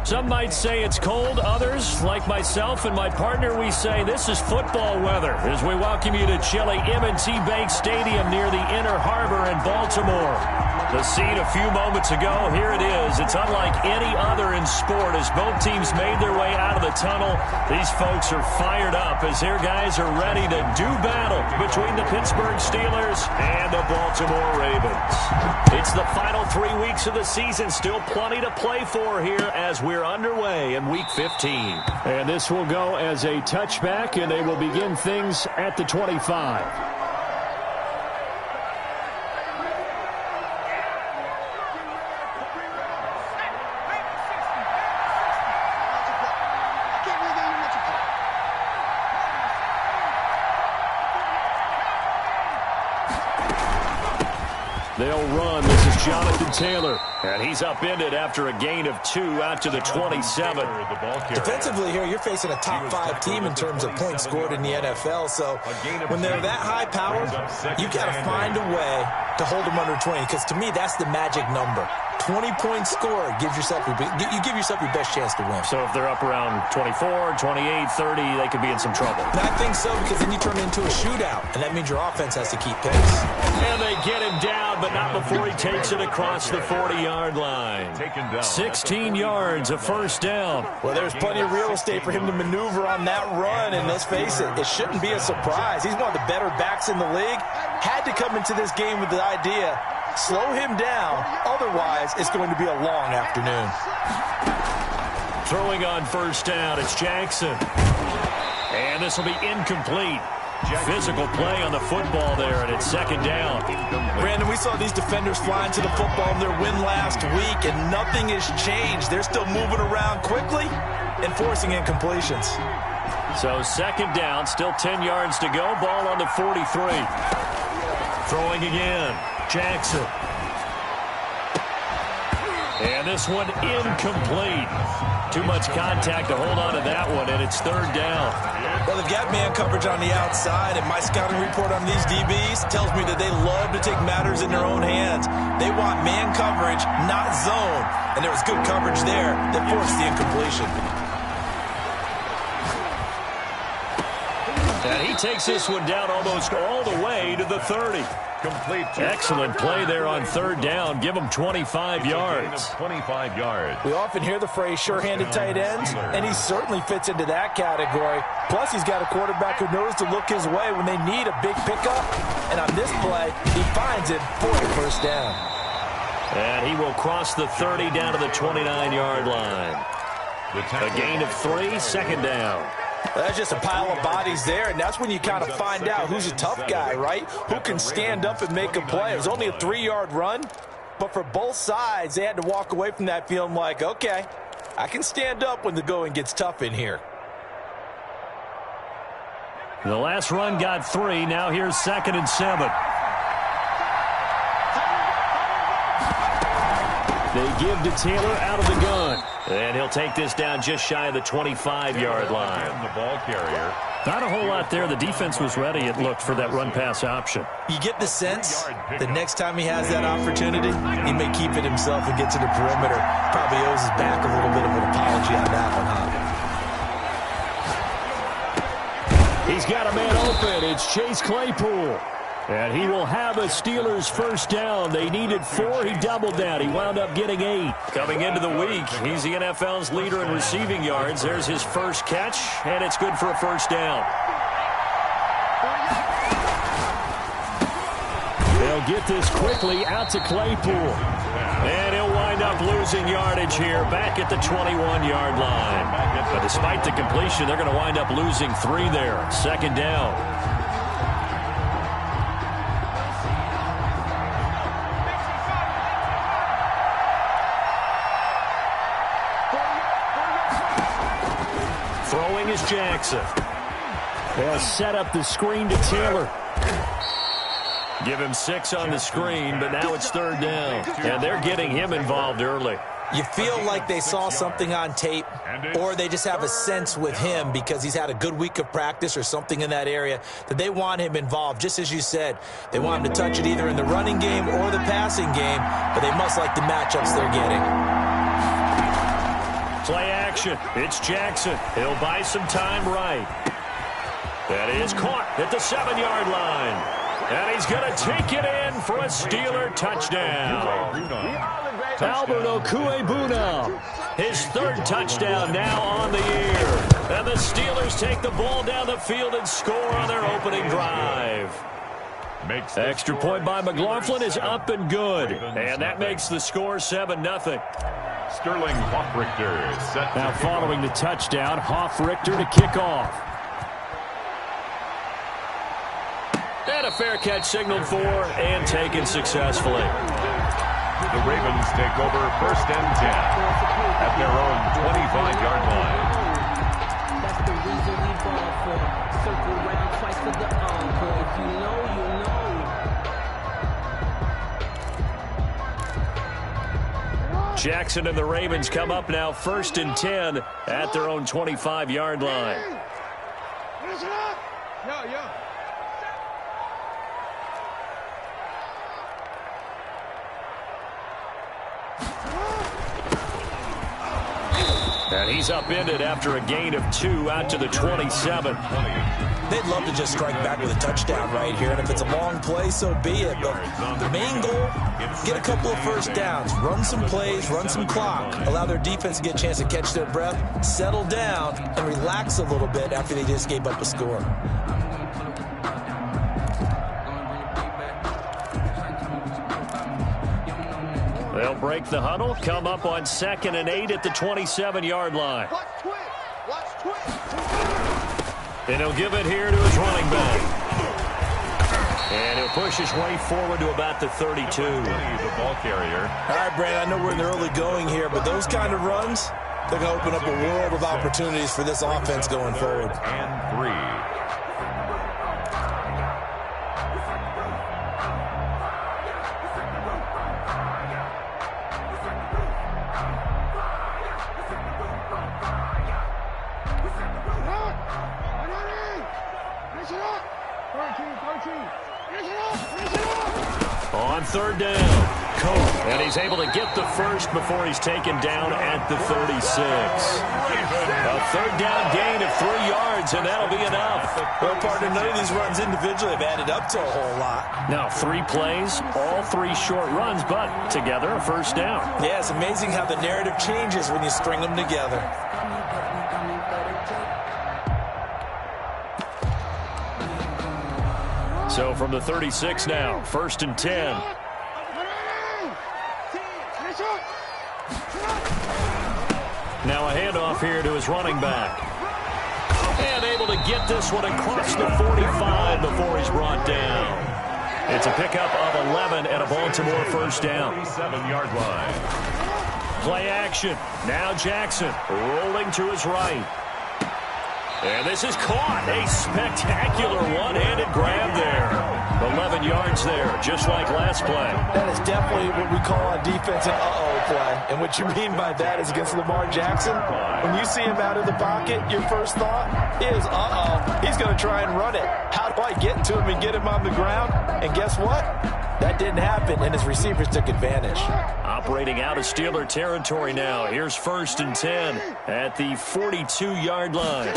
Some might say it's cold. Others, like myself and my partner, we say this is football weather as we welcome you to chilly M&T Bank Stadium near the Inner Harbor in Baltimore. The scene a few moments ago, here it is. It's unlike any other in sport as both teams made their way out of the tunnel. These folks are fired up as their guys are ready to do battle between the Pittsburgh Steelers and the Baltimore Ravens. It's the final 3 weeks of the season. Still plenty to play for here as we're underway in Week 15. And this will go as a touchback, and they will begin things at the 25. They'll run. This is Jonathan Taylor. And he's upended after a gain of 2 out to the 27. Defensively here, you're facing a top 5 team in terms of points scored in the NFL. So when they're that high powered, you've got to find a way to hold them under 20. Because to me, that's the magic number. 20-point score gives yourself you give yourself your best chance to win. So if they're up around 24, 28, 30, they could be in some trouble. And I think so, because then you turn it into a shootout, and that means your offense has to keep pace. And they get him down, but not before he takes it across the 40-yard line. 16 yards, a first down. Well, there's plenty of real estate for him to maneuver on that run, and let's face it, it shouldn't be a surprise. He's one of the better backs in the league. Had to come into this game with the idea, slow him down, otherwise it's going to be a long afternoon. Throwing on first down, it's Jackson. And this will be incomplete. Physical play on the football there, and it's second down. Brandon, we saw these defenders flying to the football in their win last week, and nothing has changed. They're still moving around quickly and forcing incompletions. So second down, still 10 yards to go. Ball on the 43. Throwing again, Jackson. And this one incomplete. Too much contact to hold on to that one, and it's third down. Well, they've got man coverage on the outside, and my scouting report on these DBs tells me that they love to take matters in their own hands. They want man coverage, not zone. And there was good coverage there that forced the incompletion. And he takes this one down almost all the way to the 30. Complete. Excellent play there on third down. Give him 25 yards. 25 yards. We often hear the phrase sure-handed tight ends, and he certainly fits into that category. Plus, he's got a quarterback who knows to look his way when they need a big pickup. And on this play, he finds it for the first down. And he will cross the 30 down to the 29-yard line. A gain of 3, second down. Well, that's just a pile of bodies there, and that's when you kind of find out who's a tough guy, right? Who can stand up and make a play. It was only a 3-yard run, but for both sides, they had to walk away from that feeling like, okay, I can stand up when the going gets tough in here. The last run got 3. Now here's 2nd and 7. They give to Taylor out of the gun. And he'll take this down just shy of the 25-yard line. The ball carrier. Not a whole lot there. The defense was ready, it looked, for that run-pass option. You get the sense that next time he has that opportunity, he may keep it himself and get to the perimeter. Probably owes his back a little bit of an apology on that one, huh? He's got a man open. It's Chase Claypool. And he will have a Steelers first down. They needed 4. He doubled that. He wound up getting 8. Coming into the week, he's the NFL's leader in receiving yards. There's his first catch, and it's good for a first down. They'll get this quickly out to Claypool. And he'll wind up losing yardage here back at the 21-yard line. But despite the completion, they're going to wind up losing 3 there. Second down. Throwing is Jackson. They'll set up the screen to Taylor. Give him 6 on the screen, but now it's third down. And they're getting him involved early. You feel like they saw something on tape, or they just have a sense with him because he's had a good week of practice or something in that area that they want him involved. Just as you said, they want him to touch it either in the running game or the passing game, but they must like the matchups they're getting. Play action. It's Jackson. He'll buy some time right. That is caught at the 7-yard line. And he's going to take it in for a Steeler touchdown. Albert Okwuegbunam, his third touchdown now on the year. And the Steelers take the ball down the field and score on their opening drive. Extra point by McLaughlin is up and good. And that makes the score 7-0. Sterling Hoffrichter set. Now following the touchdown, Hoffrichter to kick off. And a fair catch signaled for and taken successfully. The Ravens take over 1st and 10 at their own 25-yard line. That's the reason we ball for. Circle round twice for the encore. If you know, you know. Jackson and the Ravens come up now 1st and 10 at their own 25-yard line. And he's upended after a gain of 2 out to the 27. They'd love to just strike back with a touchdown right here, and if it's a long play, so be it. But the main goal, get a couple of first downs, run some plays, run some clock, allow their defense to get a chance to catch their breath, settle down, and relax a little bit after they just gave up a score. They'll break the huddle, come up on 2nd and 8 at the 27-yard line. And he'll give it here to his running back. And he'll push his way forward to about the 32. The ball carrier. All right, Brandon, I know we're in the early going here, but those kind of runs, they're going to open up a world of opportunities for this offense going forward. And 3. On 3rd down, Cope, and he's able to get the first before he's taken down at the 36. A 3rd down gain of 3 yards, and that'll be enough. Well, partner, none of these runs individually have added up to a whole lot. Now 3 plays, all 3 short runs, but together a 1st down. Yeah, it's amazing how the narrative changes when you string them together. So from the 36 now, 1st and 10. Now a handoff here to his running back. And able to get this one across the 45 before he's brought down. It's a pickup of 11 and a Baltimore 1st down. 37-yard line. Play action. Now Jackson rolling to his right. And this is caught. A spectacular one-handed grab there. 11 yards there, just like last play. That is definitely what we call on defense an uh-oh play. And what you mean by that is against Lamar Jackson, when you see him out of the pocket, your first thought is, uh-oh, he's going to try and run it. How do I get to him and get him on the ground? And guess what? That didn't happen, and his receivers took advantage. Operating out of Steeler territory now. Here's 1st and 10 at the 42-yard line.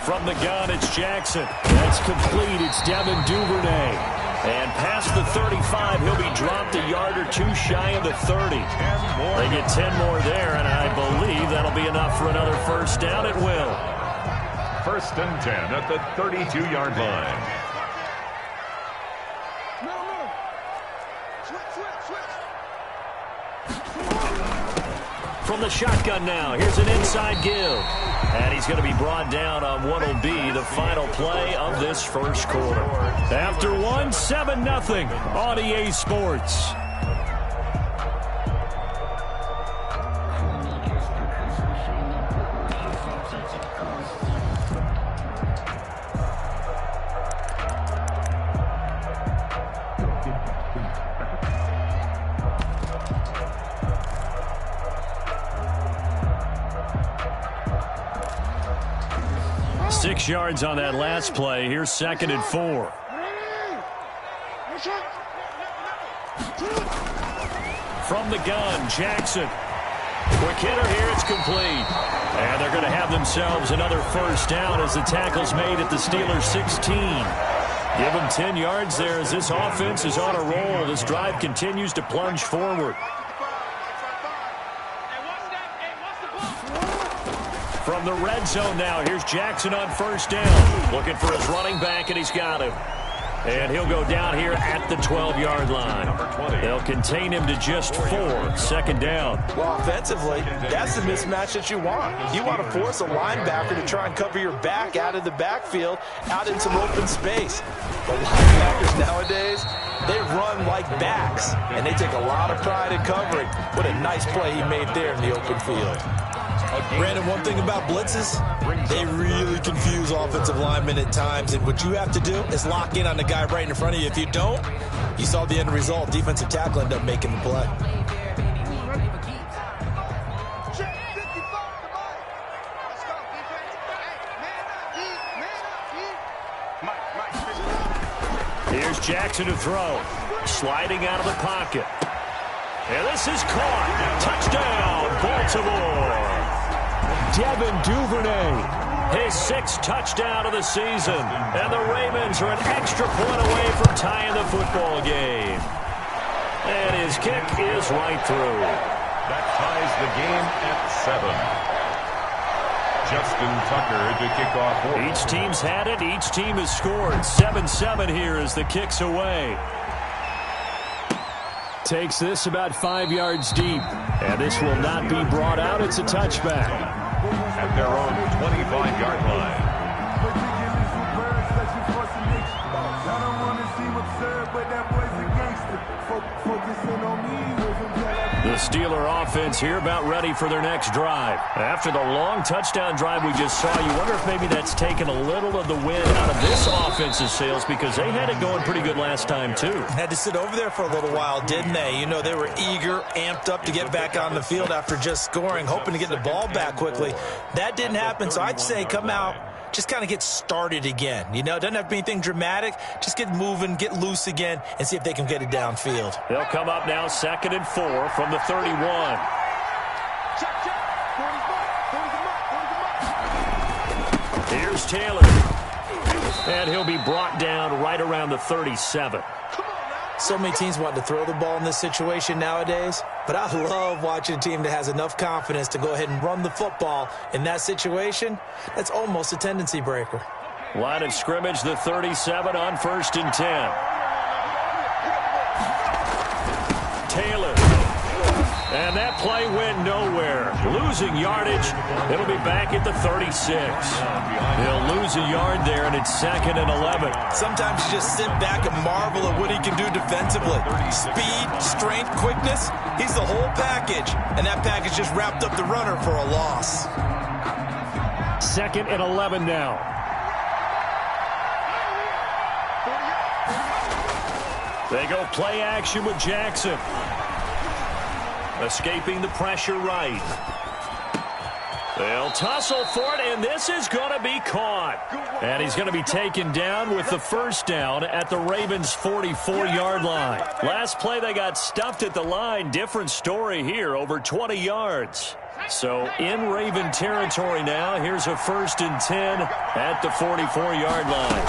From the gun, it's Jackson. That's complete. It's Devin Duvernay. And past the 35, he'll be dropped a yard or 2 shy of the 30. They get 10 more there, and I believe that'll be enough for another 1st down. It will. 1st and 10 at the 32-yard line. From the shotgun now, here's an inside give. And he's going to be brought down on what will be the final play of this 1st quarter. After 7-0 on EA Sports. Six yards on that last play. Here's 2nd and 4. From the gun, Jackson Quick hitter here. It's complete. And they're going to have themselves another first down as the tackle's made at the Steelers' 16. Give them 10 yards there as this offense is on a roll. This drive continues to plunge forward. From the red zone now, here's Jackson on first down. Looking for his running back, and he's got him. And he'll go down here at the 12-yard line. They'll contain him to just 4. Second down. Well, offensively, that's the mismatch that you want. You want to force a linebacker to try and cover your back out of the backfield, out in some open space. The linebackers nowadays, they run like backs, and they take a lot of pride in covering. What a nice play he made there in the open field. Brandon, one thing about blitzes, they really confuse offensive linemen at times, and what you have to do is lock in on the guy right in front of you. If you don't, you saw the end result. Defensive tackle ended up making the play. Here's Jackson to throw. Sliding out of the pocket. And this is caught. Touchdown, Baltimore. Devin Duvernay, his 6th touchdown of the season. And the Ravens are an extra point away from tying the football game. And his kick is right through. That ties the game at 7. Justin Tucker to kick off. Each team's had it. Each team has scored. 7-7 here as the kick's away. Takes this about 5 yards deep. And this will not be brought out. It's a touchback. At their own 25-yard line. The Steeler offense here about ready for their next drive. After the long touchdown drive we just saw, you wonder if maybe that's taken a little of the wind out of this offense's sails because they had it going pretty good last time too. Had to sit over there for a little while, didn't they? You know, they were eager, amped up to get back on the field after just scoring, hoping to get the ball back quickly. That didn't happen, so I'd say come out, just kind of get started again. You know, it doesn't have to be anything dramatic. Just get moving, get loose again, and see if they can get it downfield. They'll come up now 2nd and 4 from the 31. Here's Taylor. And he'll be brought down right around the 37. So many teams want to throw the ball in this situation nowadays, but I love watching a team that has enough confidence to go ahead and run the football in that situation. That's almost a tendency breaker. Line of scrimmage, the 37 on 1st and 10. Taylor. And that play went nowhere. Losing yardage. It'll be back at the 36. They'll lose a yard there, and it's 2nd and 11. Sometimes you just sit back and marvel at what he can do defensively. Speed, strength, quickness. He's the whole package. And that package just wrapped up the runner for a loss. 2nd and 11 now. They go play action with Jackson. Escaping the pressure right. They'll tussle for it, and this is going to be caught. And he's going to be taken down with the first down at the Ravens' 44-yard line. Last play, they got stuffed at the line. Different story here, over 20 yards. So in Raven territory now, here's a 1st and 10 at the 44-yard line.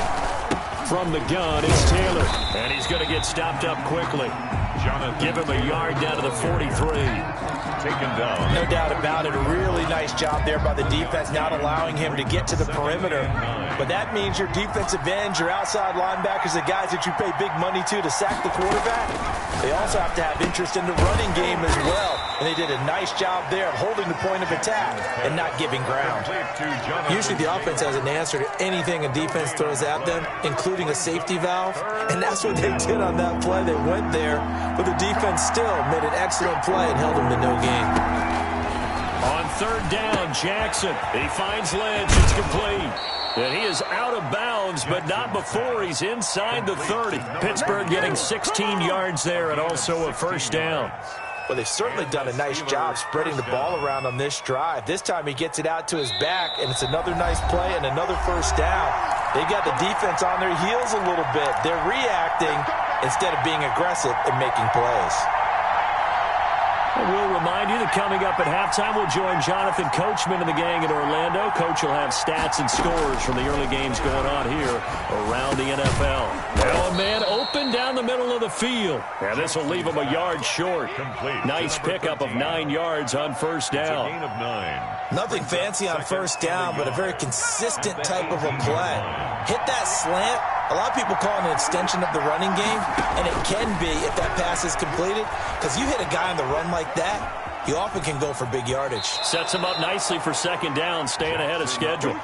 From the gun, it's Taylor. And he's going to get stopped up quickly. Give him a yard down to the 43. Taken down. No doubt about it. A really nice job there by the defense, not allowing him to get to the perimeter. But that means your defensive ends, your outside linebackers, the guys that you pay big money to sack the quarterback, they also have to have interest in the running game as well. And they did a nice job there of holding the point of attack and not giving ground. Usually the offense has an answer to anything a defense throws at them, including a safety valve. And that's what they did on that play. They went there, but the defense still made an excellent play and held them to no gain. On 3rd down, Jackson. He finds Lynch. It's complete. And he is out of bounds, but not before he's inside the 30. Pittsburgh getting 16 yards there and also a first down. Well, they've certainly done a nice job spreading the ball around on this drive. This time he gets it out to his back, and it's another nice play and another first down. They've got the defense on their heels a little bit. They're reacting instead of being aggressive and making plays. We'll remind you that coming up at halftime, we'll join Jonathan Coachman and the gang in Orlando. Coach will have stats and scores from the early games going on here around the NFL. Now a man open down the middle of the field. And this will leave him a yard short. Complete. Nice pickup of 9 yards on first down. It's a gain of 9. Nothing fancy on first down, but a very consistent type of a play. Hit that slant. A lot of people call it an extension of the running game, and it can be if that pass is completed, because you hit a guy on the run like that, you often can go for big yardage. Sets him up nicely for second down, staying ahead of schedule.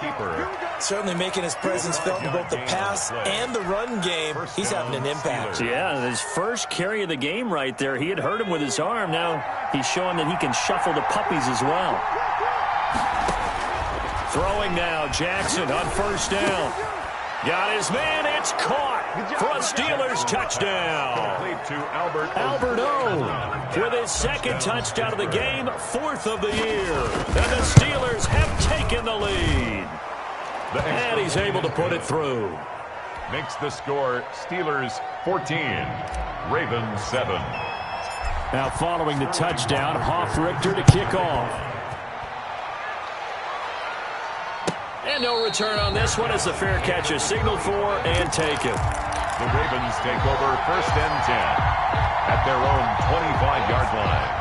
Certainly making his presence felt in both the pass and the run game. He's having an impact. Yeah, his first carry of the game right there. He had hurt him with his arm. Now he's showing that he can shuffle the puppies as well. Throwing now, Jackson on first down. Got his man, it's caught for a Steelers touchdown. Albert O with his second touchdown of the game, 4th of the year. And the Steelers have taken the lead. And he's able to put it through. Makes the score Steelers 14, Ravens 7. Now following the touchdown, Hoff-Richter to kick off. And no return on this one as the fair catch is signaled for and taken. The Ravens take over 1st and 10 at their own 25-yard line.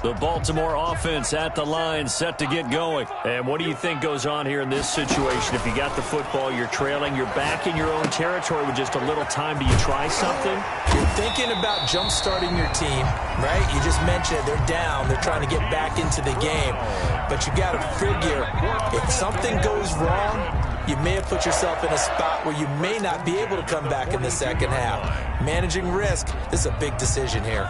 The Baltimore offense at the line, set to get going. And what do you think goes on here in this situation? If you got the football, you're trailing, you're back in your own territory with just a little time. Do you try something? You're thinking about jump-starting your team, right? You just mentioned they're down. They're trying to get back into the game. But you got to figure, if something goes wrong, you may have put yourself in a spot where you may not be able to come back in the second half. Managing risk, this is a big decision here.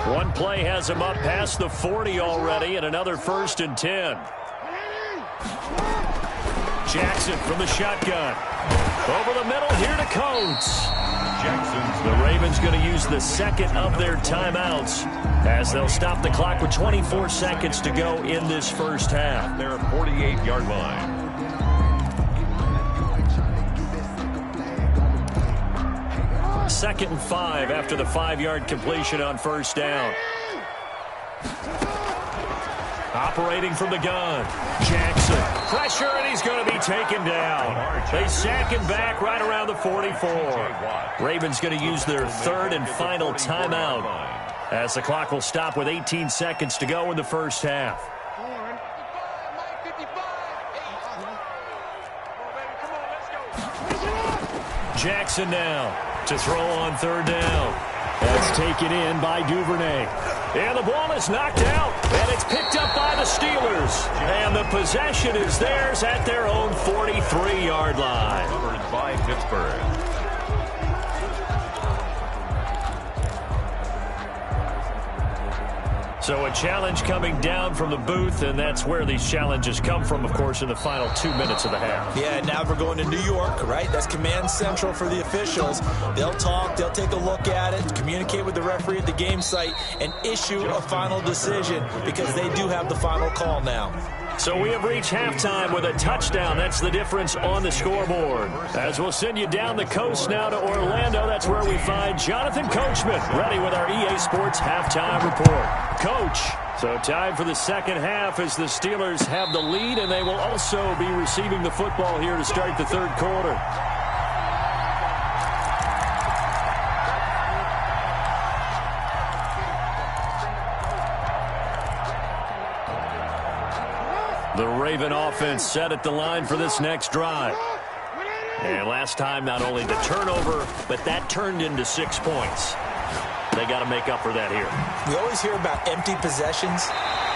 One play has him up past the 40 already, and another 1st and 10. Jackson from the shotgun. Over the middle here to Coates. The Ravens going to use the second of their timeouts as they'll stop the clock with 24 seconds to go in this first half. Their 48-yard line. Second and 5 after the 5-yard completion on first down. Operating from the gun. Jackson. Pressure, and he's going to be taken down. They sack him back right around the 44. Ravens going to use their 3rd and final timeout as the clock will stop with 18 seconds to go in the first half. Jackson now to throw on 3rd down. That's taken in by Duvernay. And the ball is knocked out, and it's picked up by the Steelers. And the possession is theirs at their own 43-yard line. Covered by Pittsburgh. So a challenge coming down from the booth, and that's where these challenges come from, of course, in the final 2 minutes of the half. Yeah, now we're going to New York, right? That's command central for the officials. They'll talk, they'll take a look at it, communicate with the referee at the game site, and issue a final decision because they do have the final call now. So we have reached halftime with a touchdown. That's the difference on the scoreboard. As we'll send you down the coast now to Orlando, that's where we find Jonathan Coachman, ready with our EA Sports halftime report. Coach, so time for the second half as the Steelers have the lead, and they will also be receiving the football here to start the third quarter. The Raven offense set at the line for this next drive. And last time, not only the turnover, but that turned into 6 points. They got to make up for that here. We always hear about empty possessions,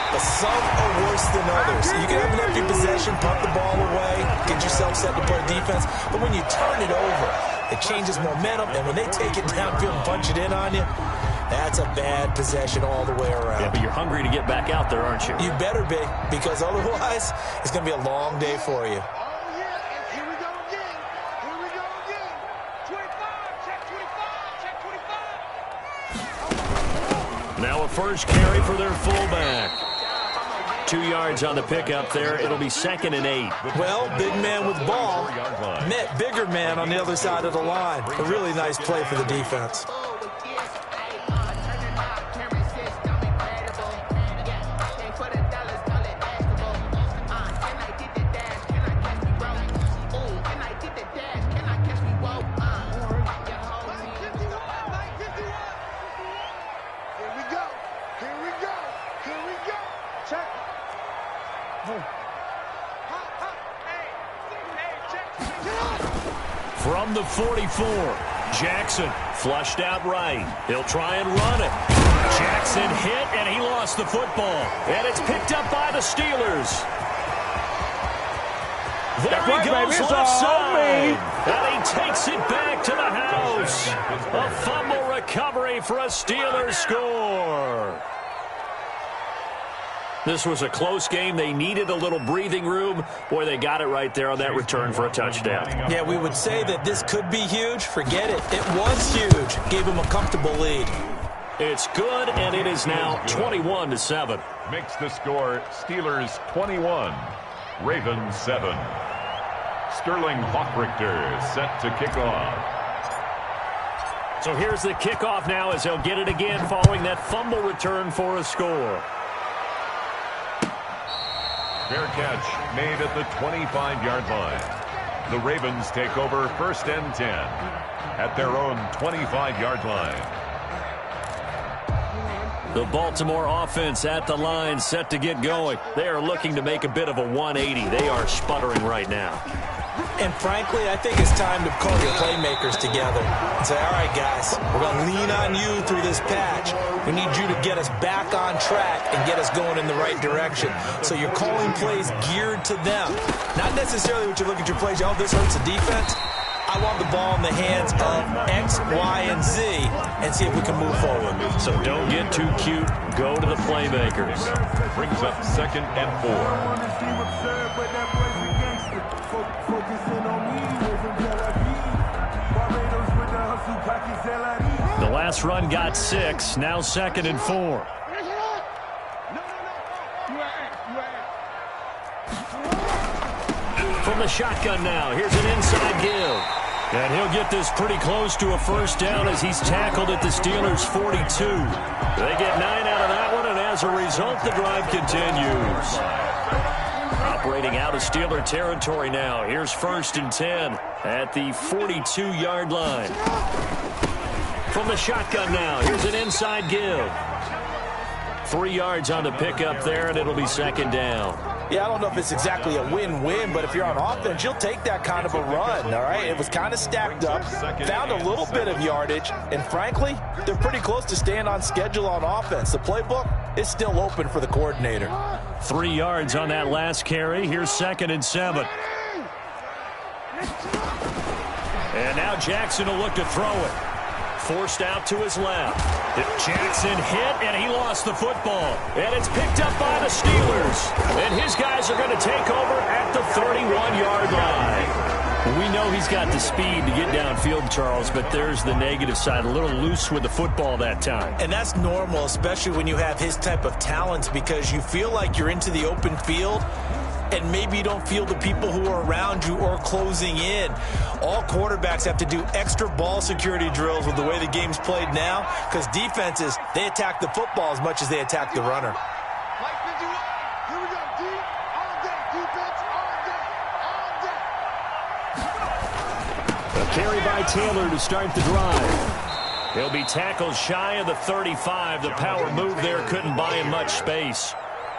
but some are worse than others. You can have an empty possession, pump the ball away, get yourself set to play defense, but when you turn it over, It changes momentum, and when they take it downfield and punch it in on you, that's a bad possession all the way around. Yeah, but you're hungry to get back out there, aren't you? You better be, because otherwise it's going to be a long day for you. Now a first carry for their fullback. 2 yards on the pickup there. It'll be 2nd and 8. Well, big man with ball met bigger man on the other side of the line. A really nice play for the defense. From the 44, Jackson flushed out right. He'll try and run it. Jackson hit, and he lost the football. And it's picked up by the Steelers. There he goes left side. And he takes it back to the house. A fumble recovery for a Steelers score. This was a close game. They needed a little breathing room. Boy, they got it right there on that return for a touchdown. Yeah, we would say that this could be huge. Forget it. It was huge. Gave him a comfortable lead. It's good, and it is now 21-7. Makes the score Steelers 21, Ravens 7. Sterling Hawkrichter set to kick off. So here's the kickoff now as they'll get it again following that fumble return for a score. Fair catch made at the 25-yard line. The Ravens take over 1st and 10 at their own 25-yard line. The Baltimore offense at the line set to get going. They are looking to make a bit of a 180. They are sputtering right now. And frankly, I think it's time to call your playmakers together and say, all right, guys, we're going to lean on you through this patch. We need you to get us back on track and get us going in the right direction. So you're calling plays geared to them. Not necessarily what you look at your plays, oh, this hurts the defense. I want the ball in the hands of X, Y, and Z and see if we can move forward. So don't get too cute. Go to the playmakers. Brings up 2nd and 4. The last run got 6. Now 2nd and 4. From the shotgun now. Here's an inside give. And he'll get this pretty close to a first down as he's tackled at the Steelers' 42. They get 9 out of that one, and as a result, the drive continues. Operating out of Steeler territory now. Here's 1st and 10 at the 42-yard line. From the shotgun now, here's an inside give. 3 yards on the pickup there, and it'll be 2nd down. Yeah, I don't know if it's exactly a win-win, but if you're on offense, you'll take that kind of a run, all right? It was kind of stacked up, found a little bit of yardage, and frankly, they're pretty close to staying on schedule on offense. The playbook is still open for the coordinator. 3 yards on that last carry. Here's 2nd and 7. And now Jackson will look to throw it. Forced out to his left. Jackson hit, and he lost the football. And it's picked up by the Steelers. And his guys are going to take over at the 31-yard line. We know he's got the speed to get downfield, Charles, but there's the negative side. A little loose with the football that time. And that's normal, especially when you have his type of talents, because you feel like you're into the open field, and maybe you don't feel the people who are around you or closing in. All quarterbacks have to do extra ball security drills with the way the game's played now, because defenses, they attack the football as much as they attack the runner. A carry by Taylor to start the drive. He'll be tackled shy of the 35. The power move there couldn't buy him much space.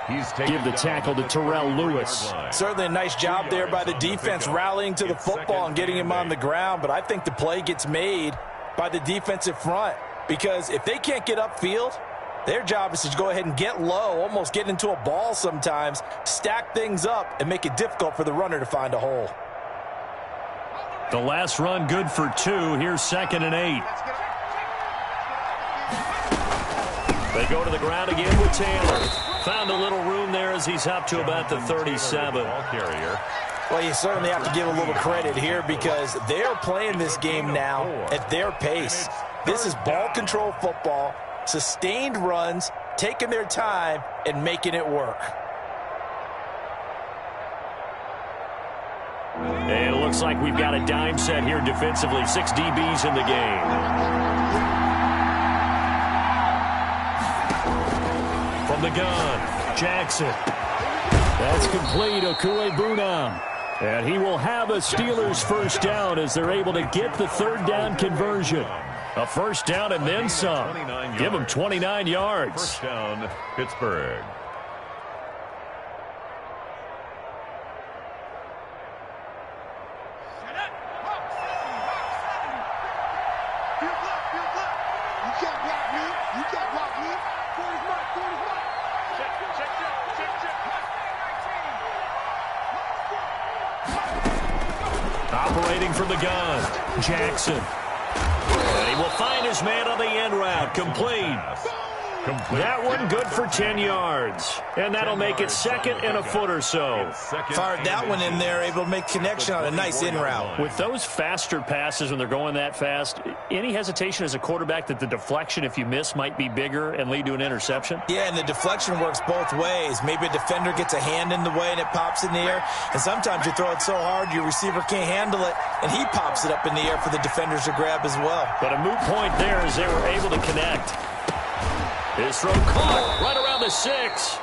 Give the tackle to Terrell Lewis. Certainly a nice job there by the defense rallying to the football and getting him on the ground, but I think the play gets made by the defensive front, because if they can't get upfield, their job is to go ahead and get low, almost get into a ball sometimes, stack things up, and make it difficult for the runner to find a hole. The last run good for 2. Here's 2nd and 8. They go to the ground again with Taylor. Found a little room there as he's up to about the 37. Ball carrier. Well, you certainly have to give a little credit here because they're playing this game now at their pace. This is ball control football, sustained runs, taking their time, and making it work. And it looks like we've got a dime set here defensively. 6 DBs in the game. From the gun, Jackson. That's complete, Okuebunam. And he will have a Steelers first down as they're able to get the 3rd down conversion. A first down and then some. Give him 29 yards. First down, Pittsburgh. Operating from the gun, Jackson. And he will find his man on the end route. Complete. That one good for 10 yards. And that'll make it 2nd and a foot or so. Fired that one in there, able to make connection on a nice in route. With those faster passes when they're going that fast, any hesitation as a quarterback that the deflection, if you miss, might be bigger and lead to an interception? Yeah, and the deflection works both ways. Maybe a defender gets a hand in the way and it pops in the air. And sometimes you throw it so hard your receiver can't handle it, and he pops it up in the air for the defenders to grab as well. But a moot point there as they were able to connect. His throw caught right around the 6.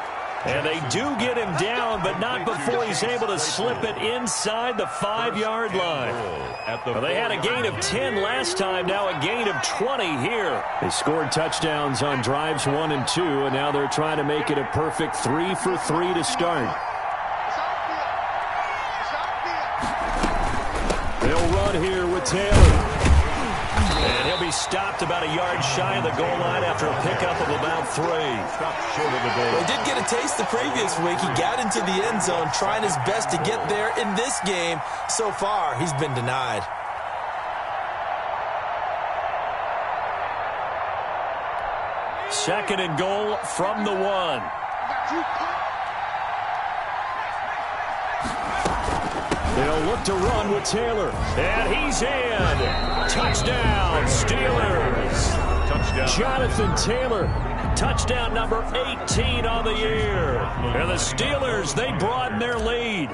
And they do get him down, but not before he's able to slip it inside the 5-yard line. Well, they had a gain of 10 last time, now a gain of 20 here. They scored touchdowns on drives 1 and 2, and now they're trying to make it a perfect 3 for 3 to start. They'll run here with Taylor. And he'll be stopped about a yard shy of the goal line after a pickup of about 3. Stopped short of the goal. He did get a taste the previous week. He got into the end zone, trying his best to get there in this game. So far, he's been denied. Second and goal from the 1. They'll look to run with Taylor. And he's in. Touchdown, Steelers. Touchdown. Jonathan Taylor, touchdown number 18 on the year. And the Steelers, they broaden their lead.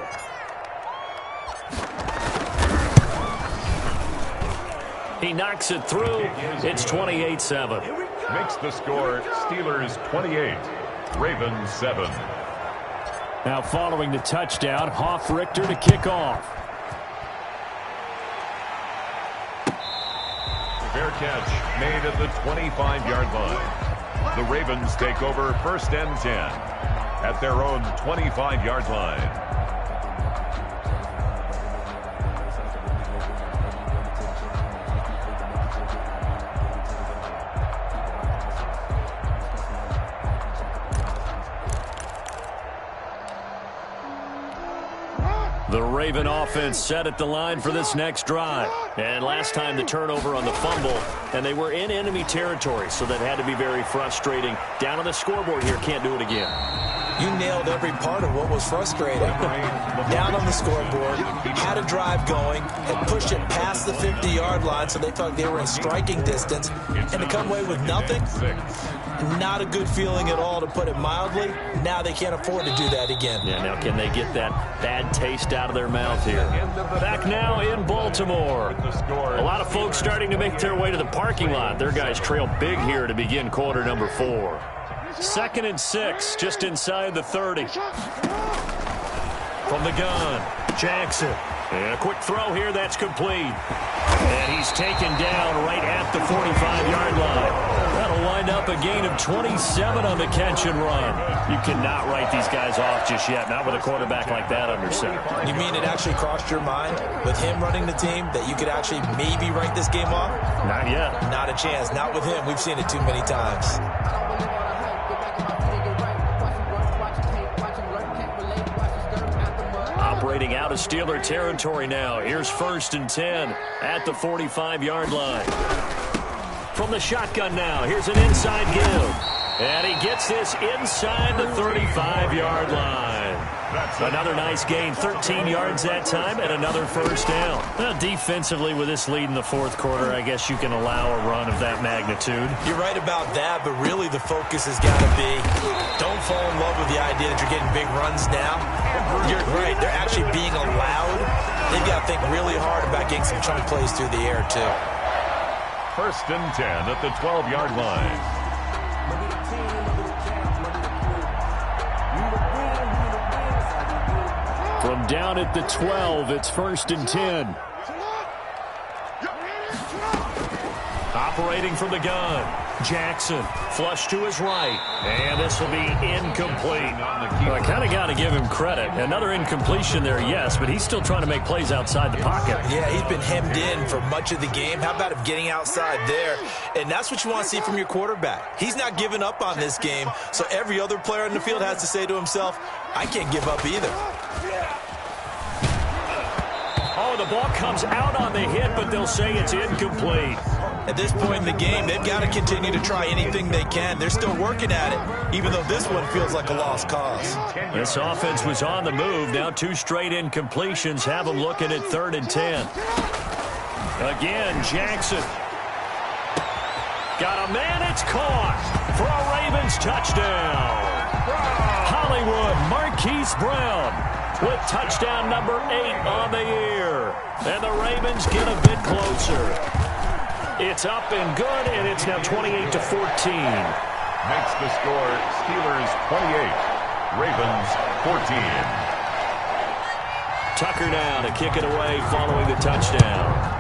He knocks it through. It's 28-7. Makes the score Steelers 28, Ravens 7. Now following the touchdown, Hoff-Richter to kick off. Fair catch made at the 25-yard line. The Ravens take over 1st and 10 at their own 25-yard line. The Raven offense set at the line for this next drive. And last time the turnover on the fumble, and they were in enemy territory, so that had to be very frustrating. Down on the scoreboard here, can't do it again. You nailed every part of what was frustrating. Down on the scoreboard, had a drive going, had pushed it past the 50-yard line, so they felt they were in striking distance, and to come away with nothing, not a good feeling at all, to put it mildly. Now they can't afford to do that again. Yeah, now can they get that bad taste out of their mouth here? Back now in Baltimore. A lot of folks starting to make their way to the parking lot. Their guys trail big here to begin quarter number 4. 2nd and 6, just inside the 30. From the gun, Jackson. And a quick throw here, that's complete. And he's taken down right at the 45-yard line. That'll wind up a gain of 27 on the catch and run. You cannot write these guys off just yet, not with a quarterback like that under center. You mean it actually crossed your mind with him running the team that you could actually maybe write this game off? Not yet. Not a chance. Not with him. We've seen it too many times. operating out of Steeler territory now. Here's 1st and 10 at the 45-yard line. From the shotgun now, here's an inside give. And he gets this inside the 35-yard line. Another nice gain, 13 yards that time, and another first down. Well, defensively, with this lead in the fourth quarter, I guess you can allow a run of that magnitude. You're right about that, but really the focus has got to be don't fall in love with the idea that you're getting big runs now. You're right. They're actually being allowed. They've got to think really hard about getting some chunk plays through the air, too. 1st and 10 at the 12-yard line. From down at the 12, it's 1st and 10. Operating from the gun, Jackson, flush to his right, and this will be incomplete. Well, I kind of got to give him credit. Another incompletion there, yes, but he's still trying to make plays outside the pocket. Yeah, he's been hemmed in for much of the game. How about him getting outside there? And that's what you want to see from your quarterback. He's not giving up on this game, so every other player in the field has to say to himself, I can't give up either. Oh, the ball comes out on the hit, but they'll say it's incomplete. At this point in the game, they've got to continue to try anything they can. They're still working at it, even though this one feels like a lost cause. This offense was on the move. Now 2 straight incompletions have them looking at 3rd and 10. Again, Jackson. Got a man, it's caught for a Ravens touchdown. Hollywood Marquise Brown with touchdown number 8 on the year. And the Ravens get a bit closer. It's up and good, and it's now 28-14. Makes the score Steelers 28, Ravens 14. Tucker now to kick it away following the touchdown.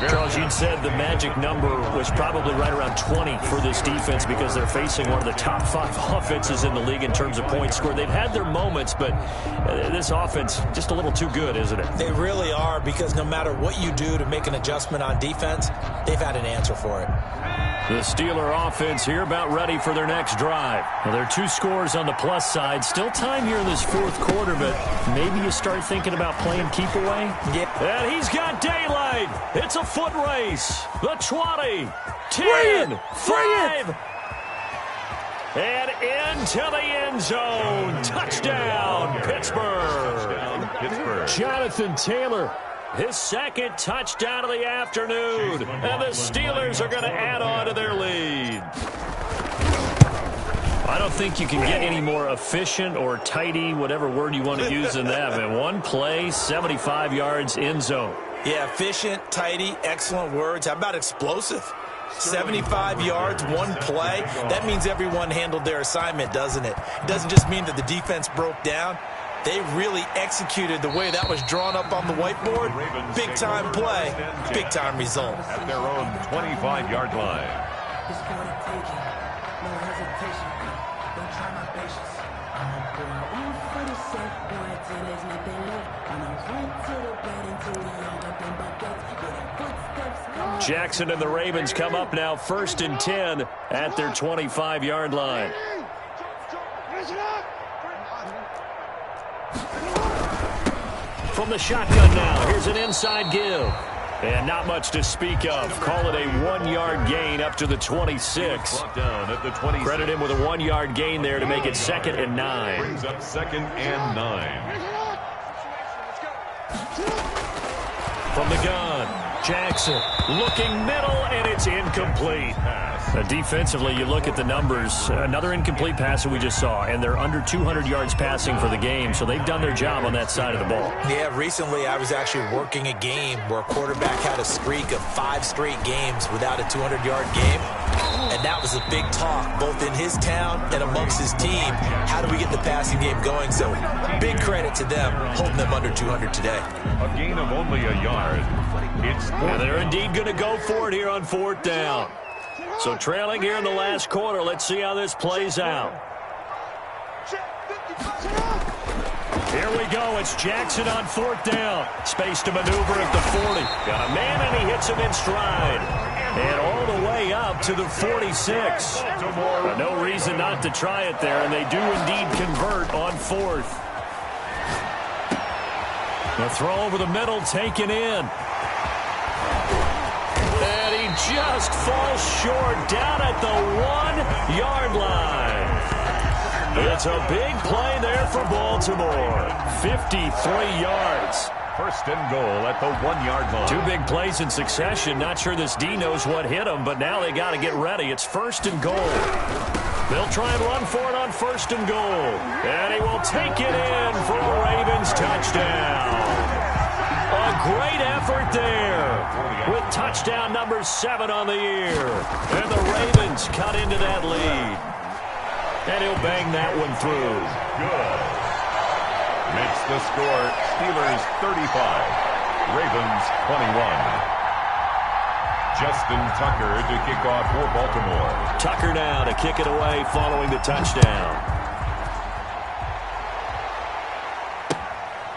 Charles, you'd said the magic number was probably right around 20 for this defense because they're facing one of the top 5 offenses in the league in terms of points scored. They've had their moments, but this offense just a little too good, isn't it? They really are, because no matter what you do to make an adjustment on defense, they've had an answer for it. The Steeler offense here about ready for their next drive. Well, there are 2 scores on the plus side. Still time here in this fourth quarter, but maybe you start thinking about playing keep away. Yeah. And he's got daylight. It's a foot race. The 20, 10, 5. And into the end zone. Touchdown, Pittsburgh. Jonathan Taylor. His 2nd touchdown of the afternoon. And the Steelers are going to add on to their lead. I don't think you can get any more efficient or tidy, whatever word you want to use in that. Man, 1 play, 75 yards, end zone. Yeah, efficient, tidy, excellent words. How about explosive? 75 yards, 1 play. That means everyone handled their assignment, doesn't it? It doesn't just mean that the defense broke down. They really executed the way that was drawn up on the whiteboard. Big-time play, big-time result. At their own 25-yard line. It's gonna take it. No hesitation. Don't try my patience. I'm a boy on for the safe boy till there's nothing left. And I went to the bed until we all got them buckets. Yeah, footsteps. Jackson and the Ravens come up now 1st and 10 at their 25-yard line. From the shotgun now, here's an inside give. And not much to speak of. Call it a 1-yard gain up to the 26. Credit him with a 1-yard gain there to make it 2nd and 9. Brings up 2nd and 9. From the gun, Jackson looking middle, and it's incomplete. Defensively, you look at the numbers. Another incomplete pass that we just saw, and they're under 200 yards passing for the game, so they've done their job on that side of the ball. Yeah, recently I was actually working a game where a quarterback had a streak of 5 straight games without a 200-yard game, and that was a big talk, both in his town and amongst his team. How do we get the passing game going? So big credit to them, holding them under 200 today. A gain of only a yard. And they're indeed going to go for it here on 4th down. So trailing here in the last quarter, let's see how this plays out. Here we go. It's Jackson on 4th down. Space to maneuver at the 40. Got a man, and he hits him in stride. And all the way up up to the 46. No reason not to try it there, and they do indeed convert on fourth. The throw over the middle taken in. And he just falls short down at the 1-yard line. It's a big play there for Baltimore. 53 yards. First and goal at the 1-yard line. Two big plays in succession. Not sure this D knows what hit him, but now they got to get ready. It's first and goal. They'll try and run for it on first and goal. And he will take it in for a Ravens touchdown. A great effort there with touchdown number 7 on the year. And the Ravens cut into that lead. And he'll bang that one through. Good. Makes the score Steelers 35, Ravens 21. Justin Tucker to kick off for Baltimore. Tucker now to kick it away following the touchdown.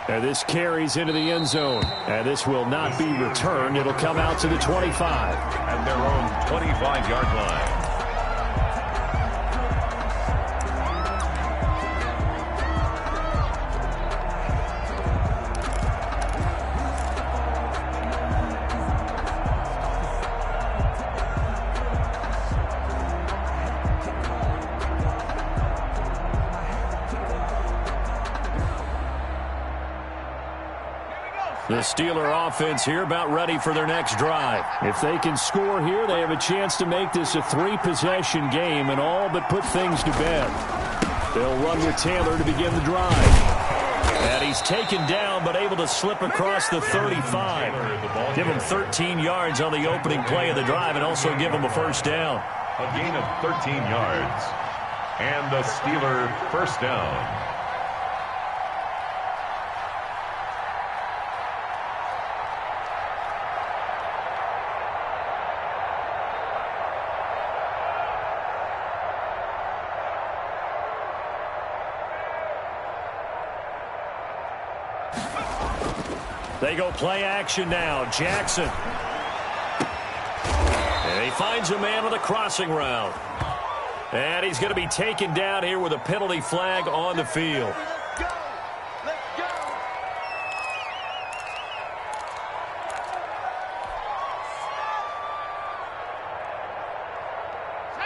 And this carries into the end zone. And this will not be returned. It'll come out to the 25. At their own 25-yard line. The Steeler offense here about ready for their next drive. If they can score here, they have a chance to make this a 3-possession game and all but put things to bed. They'll run with Taylor to begin the drive. And he's taken down but able to slip across the 35. Give him 13 yards on the opening play of the drive and also give him a first down. A gain of 13 yards. And the Steeler first down. They go play action now. Jackson. And he finds a man with a crossing route. And he's going to be taken down here with a penalty flag on the field.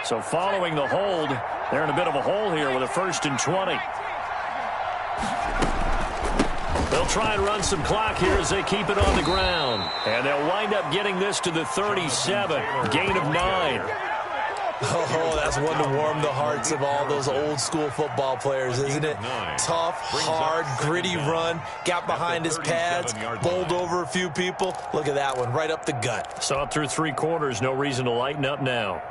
So following the hold, they're in a bit of a hole here with a 1st and 20. They'll try and run some clock here as they keep it on the ground. And they'll wind up getting this to the 37. Gain of 9. Oh, that's one to warm the hearts of all those old school football players, isn't it? Tough, hard, gritty run. Got behind his pads, bowled over a few people. Look at that one, right up the gut. Saw it through 3 quarters. No reason to lighten up now.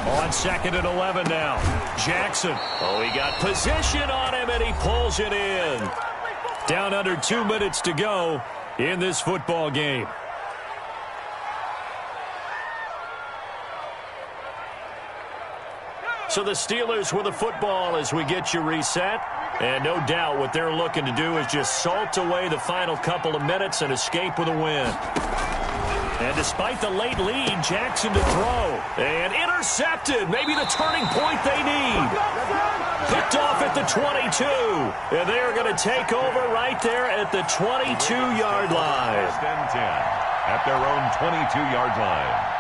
On 2nd and 11 now. Jackson. Oh, he got position on him, and he pulls it in. Down under 2 minutes to go in this football game. So the Steelers with the football as we get you reset. And no doubt what they're looking to do is just salt away the final couple of minutes and escape with a win. And despite the late lead, Jackson to throw. And intercepted. Maybe the turning point they need. Picked off at the 22. And they are going to take over right there at the 22-yard line. First and 10 at their own 22-yard line.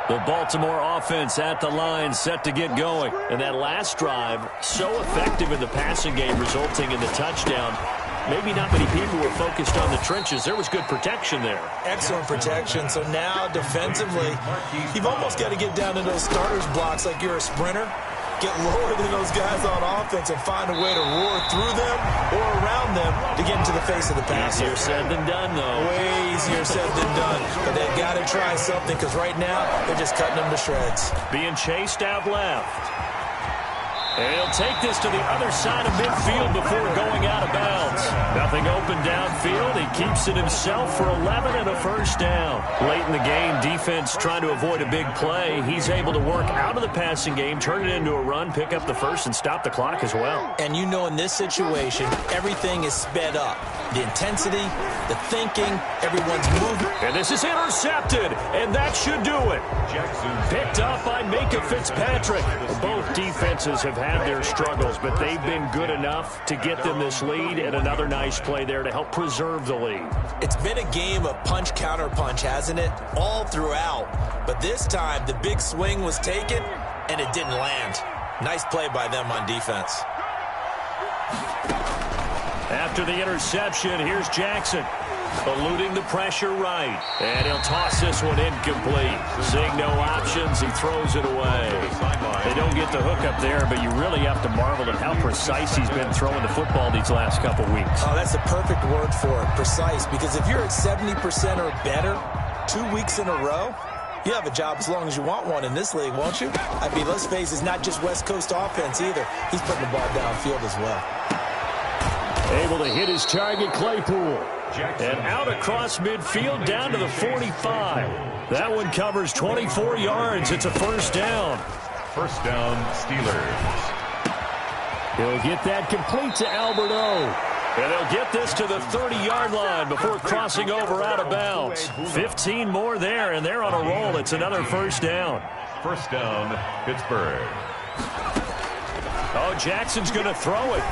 The Baltimore offense at the line set to get going. And that last drive, so effective in the passing game, resulting in the touchdown. Maybe not many people were focused on the trenches. There was good protection there. Excellent protection. So now, defensively, you've almost got to get down to those starters blocks like you're a sprinter. Get lower than those guys on offense and find a way to roar through them or around them to get into the face of the passer. Easier said than done, though. Way easier said than done. But they've got to try something because right now they're just cutting them to shreds. Being chased out left. And he'll take this to the other side of midfield before going out of bounds. Nothing open downfield. He keeps it himself for 11 and a first down. Late in the game, defense defense trying to avoid a big play, he's able to work out of the passing game, turn it into a run, pick up the first, and stop the clock as well. And you know in this situation, everything is sped up. The intensity, the thinking, everyone's moving. And this is intercepted, and that should do it. Picked up by Micah Fitzpatrick. Both defenses have had their struggles, but they've been good enough to get them this lead, and another nice play there to help preserve the lead. It's been a game of punch-counter-punch, hasn't it? All throughout. But this time, the big swing was taken, and it didn't land. Nice play by them on defense. After the interception, here's Jackson. Eluding the pressure right. And he'll toss this one incomplete. Seeing no options, he throws it away. They don't get the hook up there, but you really have to marvel at how precise he's been throwing the football these last couple weeks. Oh, that's the perfect word for it, precise. Because if you're at 70% or better 2 weeks in a row, you have a job as long as you want one in this league, won't you? I mean, let's face it, it's not just West Coast offense either. He's putting the ball downfield as well. Able to hit his target, Claypool. And out across midfield down to the 45. That one covers 24 yards. It's a first down. First down, Steelers. He'll get that complete to Albert O. And they'll get this to the 30-yard line before crossing over out of bounds. 15 more there, and they're on a roll. It's another first down. First down, Pittsburgh. Oh, Jackson's going to throw it.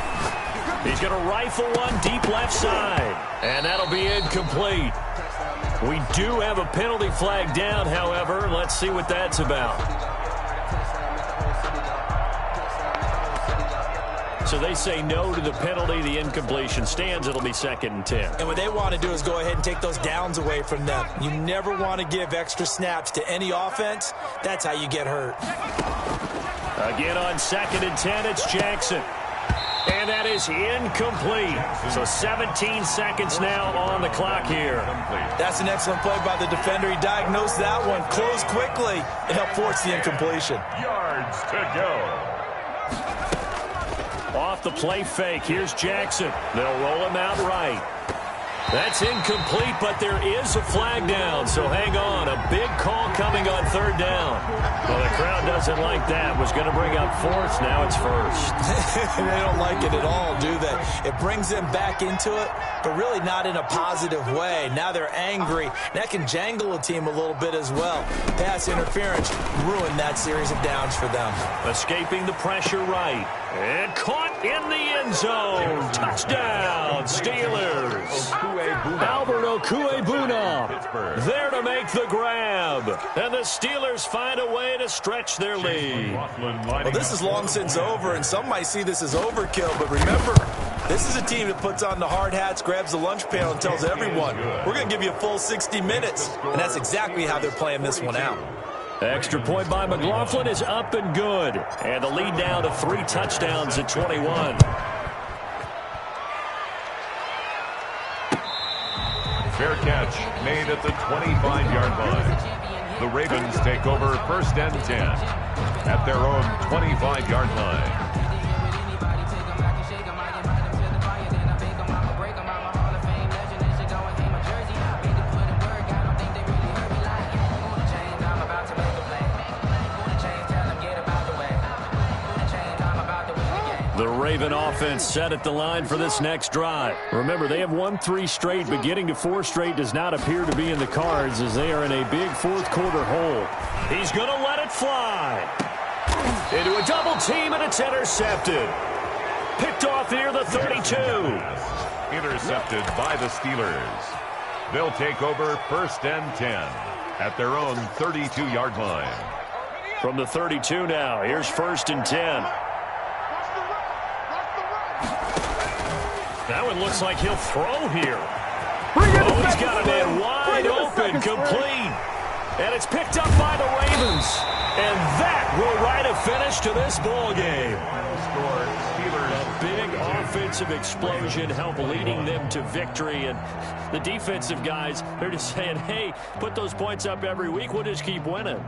He's going to rifle one deep left side. And that'll be incomplete. We do have a penalty flag down, however. Let's see what that's about. So they say no to the penalty. The incompletion stands. It'll be 2nd and 10. And what they want to do is go ahead and take those downs away from them. You never want to give extra snaps to any offense. That's how you get hurt. Again on 2nd and 10, it's Jackson. And that is incomplete. So 17 seconds now on the clock here. That's an excellent play by the defender. He diagnosed that one, closed quickly, and helped force the incompletion. Yards to go. Off the play fake, here's Jackson. They'll roll him out right. That's incomplete, but there is a flag down, so hang on. A big call coming on 3rd down. Well, the crowd doesn't like that. Was going to bring up 4th, now it's 1st. They don't like it at all, do they? It brings them back into it, but really not in a positive way. Now they're angry. That can jangle a team a little bit as well. Pass interference ruined that series of downs for them. Escaping the pressure right. And caught in the end zone. Touchdown, Steelers. Albert Okuebuna there to make the grab. And the Steelers find a way to stretch their lead. Well, this is long since over, and some might see this as overkill, but remember, this is a team that puts on the hard hats, grabs the lunch pail, and tells everyone, we're going to give you a full 60 minutes. And that's exactly how they're playing this one out. Extra point by McLaughlin is up and good. And the lead down to 3 touchdowns at 21. Fair catch made at the 25-yard line. The Ravens take over 1st and 10 at their own 25-yard line. The Raven offense set at the line for this next drive. Remember, they have won 3 straight, but getting to 4 straight does not appear to be in the cards as they are in a big 4th quarter hole. He's going to let it fly. Into a double team, and it's intercepted. Picked off near the 32. Intercepted by the Steelers. They'll take over 1st and 10 at their own 32-yard line. From the 32 now, here's 1st and 10. That one looks like he'll throw here. Oh, he's got a man wide open, complete. And it's picked up by the Ravens. And that will write a finish to this ball game. A big offensive explosion help leading them to victory. And the defensive guys, they're just saying, hey, put those points up every week. We'll just keep winning.